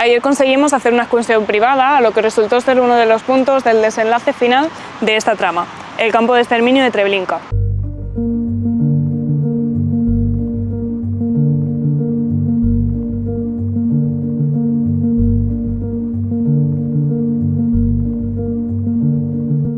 Ayer conseguimos hacer una excursión privada a lo que resultó ser uno de los puntos del desenlace final de esta trama, el campo de exterminio de Treblinka.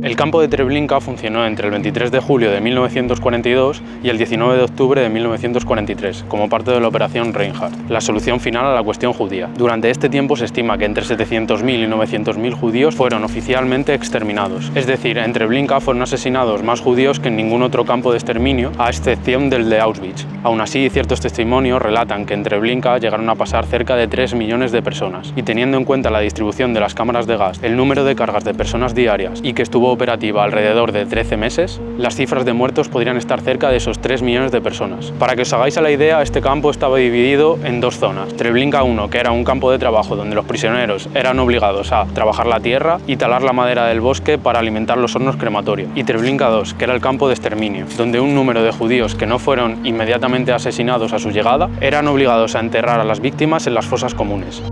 El campo de Treblinka funcionó entre el 23 de julio de 1942 y el 19 de octubre de 1943, como parte de la Operación Reinhardt, la solución final a la cuestión judía. Durante este tiempo se estima que entre 700.000 y 900.000 judíos fueron oficialmente exterminados. Es decir, en Treblinka fueron asesinados más judíos que en ningún otro campo de exterminio, a excepción del de Auschwitz. Aún así, ciertos testimonios relatan que en Treblinka llegaron a pasar cerca de 3 millones de personas, y teniendo en cuenta la distribución de las cámaras de gas, el número de cargas de personas diarias y que estuvo operativa alrededor de 13 meses, las cifras de muertos podrían estar cerca de esos 3 millones de personas. Para que os hagáis a la idea, este campo estaba dividido en dos zonas. Treblinka 1, que era un campo de trabajo donde los prisioneros eran obligados a trabajar la tierra y talar la madera del bosque para alimentar los hornos crematorios. Y Treblinka 2, que era el campo de exterminio, donde un número de judíos que no fueron inmediatamente asesinados a su llegada eran obligados a enterrar a las víctimas en las fosas comunes.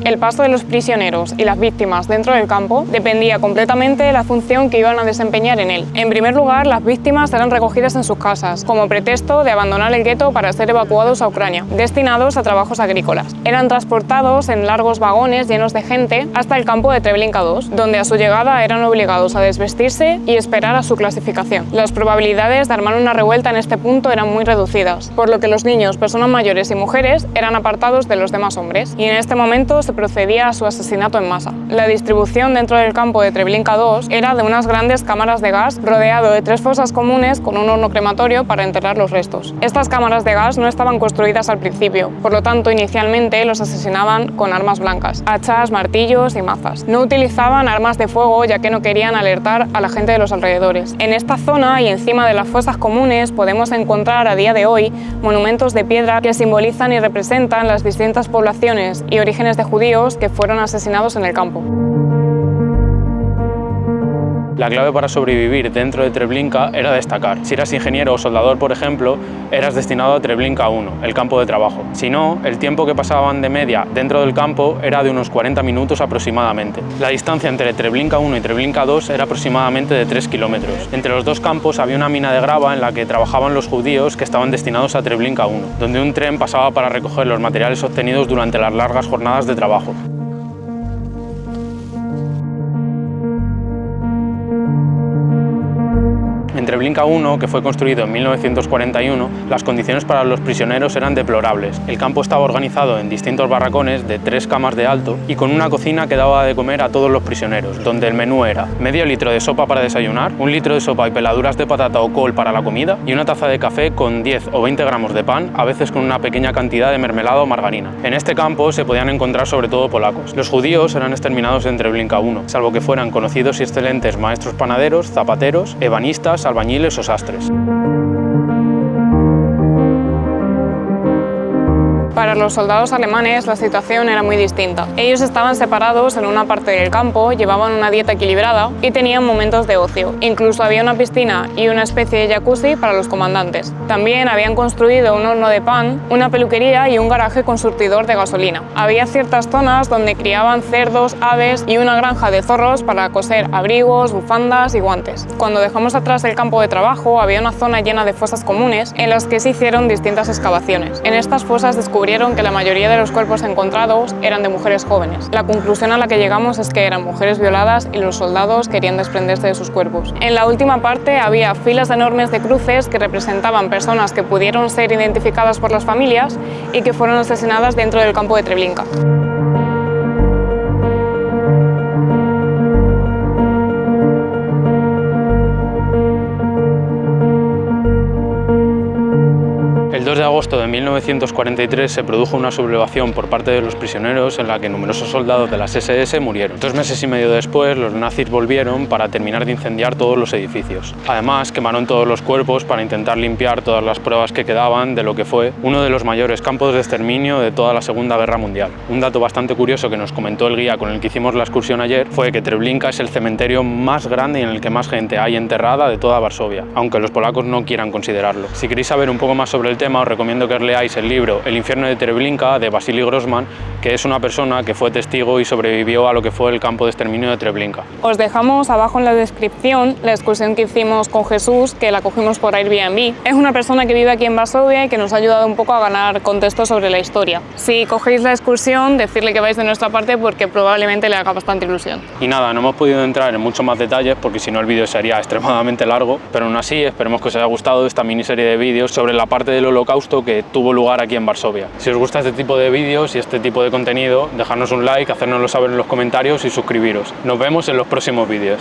El paso de los prisioneros y las víctimas dentro del campo dependía completamente de la función que iban a desempeñar en él. En primer lugar, las víctimas eran recogidas en sus casas, como pretexto de abandonar el gueto para ser evacuados a Ucrania, destinados a trabajos agrícolas. Eran transportados en largos vagones llenos de gente hasta el campo de Treblinka 2, donde a su llegada eran obligados a desvestirse y esperar a su clasificación. Las probabilidades de armar una revuelta en este punto eran muy reducidas, por lo que los niños, personas mayores y mujeres eran apartados de los demás hombres, y en este momento se procedía a su asesinato en masa. La distribución dentro del campo de Treblinka 2 era de unas grandes cámaras de gas rodeado de 3 fosas comunes con un horno crematorio para enterrar los restos. Estas cámaras de gas no estaban construidas al principio, por lo tanto inicialmente los asesinaban con armas blancas, hachas, martillos y mazas. No utilizaban armas de fuego ya que no querían alertar a la gente de los alrededores. En esta zona y encima de las fosas comunes podemos encontrar a día de hoy monumentos de piedra que simbolizan y representan las distintas poblaciones y orígenes de judíos que fueron asesinados en el campo. La clave para sobrevivir dentro de Treblinka era destacar. Si eras ingeniero o soldador, por ejemplo, eras destinado a Treblinka 1, el campo de trabajo. Si no, el tiempo que pasaban de media dentro del campo era de unos 40 minutos aproximadamente. La distancia entre Treblinka 1 y Treblinka 2 era aproximadamente de 3 kilómetros. Entre los dos campos había una mina de grava en la que trabajaban los judíos que estaban destinados a Treblinka 1, donde un tren pasaba para recoger los materiales obtenidos durante las largas jornadas de trabajo. En Treblinka 1, que fue construido en 1941, las condiciones para los prisioneros eran deplorables. El campo estaba organizado en distintos barracones de 3 camas de alto y con una cocina que daba de comer a todos los prisioneros, donde el menú era medio litro de sopa para desayunar, 1 litro de sopa y peladuras de patata o col para la comida y una taza de café con 10 o 20 gramos de pan, a veces con una pequeña cantidad de mermelada o margarina. En este campo se podían encontrar sobre todo polacos. Los judíos eran exterminados en Treblinka 1, salvo que fueran conocidos y excelentes maestros panaderos, zapateros, ebanistas, albañiles o sastres. Para los soldados alemanes la situación era muy distinta. Ellos estaban separados en una parte del campo, llevaban una dieta equilibrada y tenían momentos de ocio. Incluso había una piscina y una especie de jacuzzi para los comandantes. También habían construido un horno de pan, una peluquería y un garaje con surtidor de gasolina. Había ciertas zonas donde criaban cerdos, aves y una granja de zorros para coser abrigos, bufandas y guantes. Cuando dejamos atrás el campo de trabajo había una zona llena de fosas comunes en las que se hicieron distintas excavaciones. En estas fosas descubrieron que la mayoría de los cuerpos encontrados eran de mujeres jóvenes. La conclusión a la que llegamos es que eran mujeres violadas y los soldados querían desprenderse de sus cuerpos. En la última parte había filas enormes de cruces que representaban personas que pudieron ser identificadas por las familias y que fueron asesinadas dentro del campo de Treblinka. El 2 de agosto de 1943 se produjo una sublevación por parte de los prisioneros en la que numerosos soldados de las SS murieron. 2 meses y medio después, los nazis volvieron para terminar de incendiar todos los edificios. Además, quemaron todos los cuerpos para intentar limpiar todas las pruebas que quedaban de lo que fue uno de los mayores campos de exterminio de toda la Segunda Guerra Mundial. Un dato bastante curioso que nos comentó el guía con el que hicimos la excursión ayer fue que Treblinka es el cementerio más grande y en el que más gente hay enterrada de toda Varsovia, aunque los polacos no quieran considerarlo. Si queréis saber un poco más sobre el tema, os recomiendo que leáis el libro El infierno de Treblinka de Vasily Grossman, que es una persona que fue testigo y sobrevivió a lo que fue el campo de exterminio de Treblinka. Os dejamos abajo en la descripción la excursión que hicimos con Jesús, que la cogimos por Airbnb. Es una persona que vive aquí en Varsovia y que nos ha ayudado un poco a ganar contexto sobre la historia. Si cogéis la excursión, decirle que vais de nuestra parte porque probablemente le haga bastante ilusión. Y nada, no hemos podido entrar en muchos más detalles porque si no el vídeo sería extremadamente largo, pero aún así esperemos que os haya gustado esta miniserie de vídeos sobre la parte del Holocausto que tuvo lugar aquí en Varsovia. Si os gusta este tipo de vídeos y este tipo de contenido, dejadnos un like, hacérnoslo saber en los comentarios y suscribiros. Nos vemos en los próximos vídeos.